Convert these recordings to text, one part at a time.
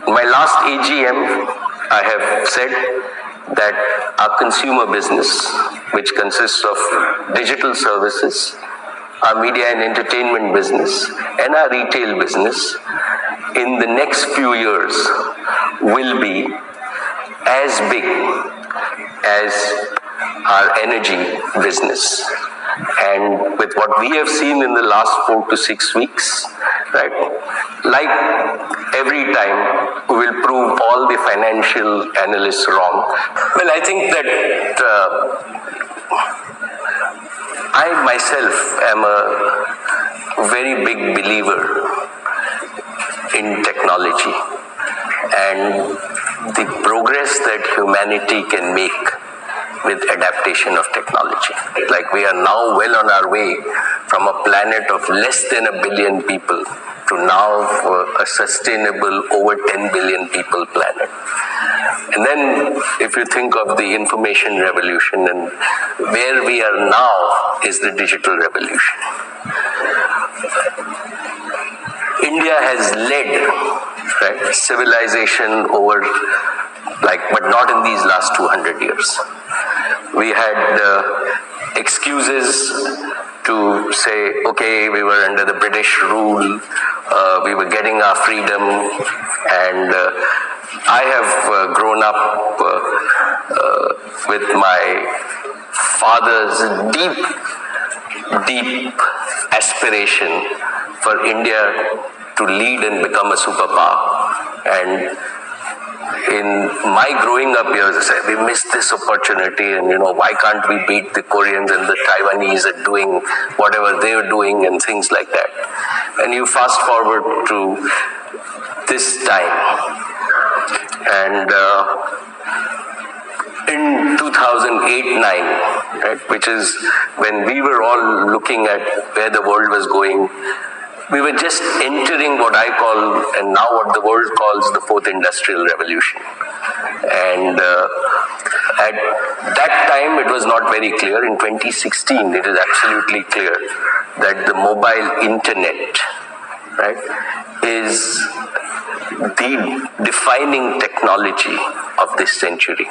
my last AGM, I have said that our consumer business, which consists of digital services, our media and entertainment business, and our retail business, in the next few years will be as big as our energy business. And with what we have seen in the last 4 to 6 weeks, right, like every time, we will prove all the financial analysts wrong. Well, I think that I myself am a very big believer in technology and the progress that humanity can make with adaptation of technology. Like, we are now well on our way from a planet of less than 1 billion people to now a sustainable over 10 billion people planet. And then if you think of the information revolution, and where we are now is the digital revolution. India has led, right, civilization over, but not in these last 200 years. We had excuses to say, okay, we were under the British rule, we were getting our freedom, and I have grown up with my father's deep aspiration for India to lead and become a superpower. And in my growing up years, I said, we missed this opportunity, and why can't we beat the Koreans and the Taiwanese at doing whatever they're doing and things like that. And you fast forward to this time, and in 2008-9, right, which is when we were all looking at where the world was going, we were just entering what I call, and now what the world calls, the fourth industrial revolution. And at that time, it was not very clear. In 2016, it is absolutely clear that the mobile internet, right, is the defining technology of this century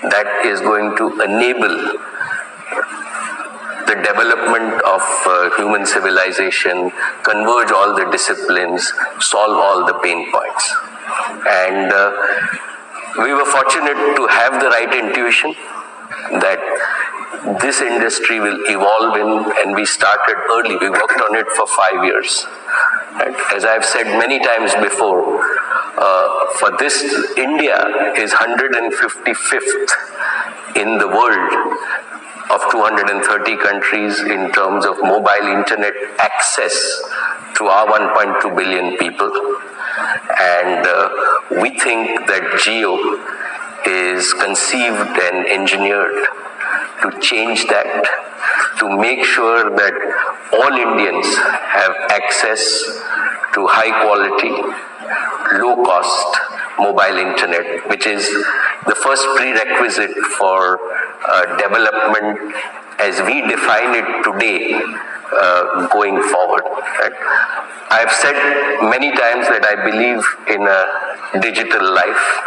that is going to enable the development of human civilization, converge all the disciplines, solve all the pain points. And we were fortunate to have the right intuition that this industry will evolve in, and we started early. We worked on it for 5 years. Right? As I've said many times before, for this, India is 155th in the world of 230 countries in terms of mobile internet access to our 1.2 billion people. And we think that Geo is conceived and engineered to change that, to make sure that all Indians have access to high quality, low cost mobile internet, which is the first prerequisite for development as we define it today, going forward. Right? I've said many times that I believe in a digital life,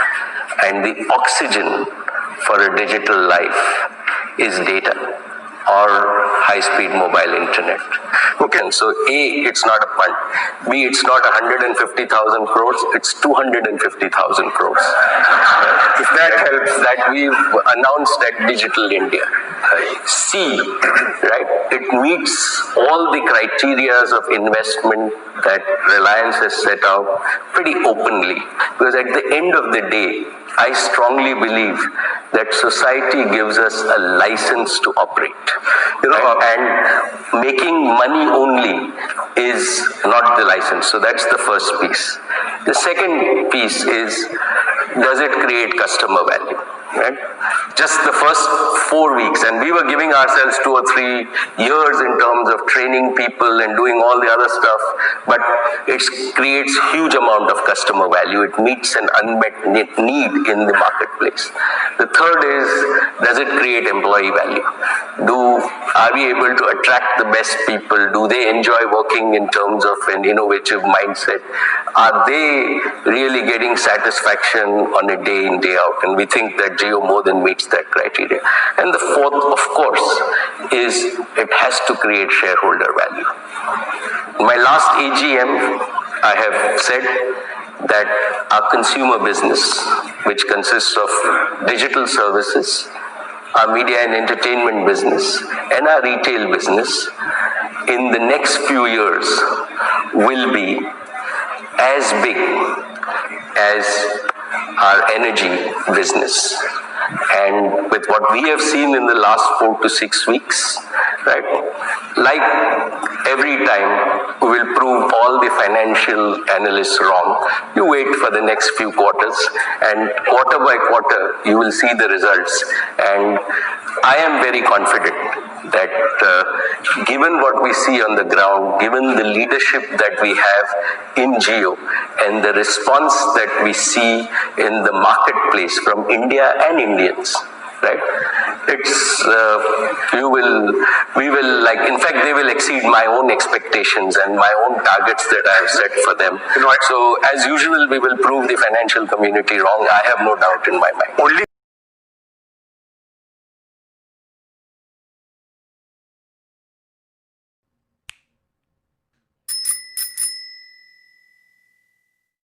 and the oxygen for a digital life is data or high-speed mobile internet. Okay, so A, it's not a punt. B, it's not 150,000 crores, it's 250,000 crores. If that helps, that we've announced at Digital India. C, right, it meets all the criterias of investment that Reliance has set out pretty openly. Because at the end of the day, I strongly believe that society gives us a license to operate. And making money only is not the license. So that's the first piece. The second piece is, does it create customer value? Right? Just the first 4 weeks, and we were giving ourselves 2 or 3 years in terms of training people and doing all the other stuff, but it creates huge amount of customer value. It meets an unmet need in the marketplace. The third is, does it create employee value? Do Are we able to attract the best people? Do they enjoy working in terms of an innovative mindset? Are they really getting satisfaction on a day in, day out? And we think that Jio more than meets that criteria. And the fourth, of course, is it has to create shareholder value. In my last AGM, I have said that our consumer business, which consists of digital services, our media and entertainment business, and our retail business, in the next few years will be as big as our energy business. And with what we have seen in the last 4 to 6 weeks, right, like every time we will prove all the financial analysts wrong. You wait for the next few quarters, and quarter by quarter you will see the results. And I am very confident that given what we see on the ground, given the leadership that we have in Jio and the response that we see in the marketplace from India and Indians, right? It's we will in fact they will exceed my own expectations and my own targets that I have set for them. So as usual, we will prove the financial community wrong. I have no doubt in my mind.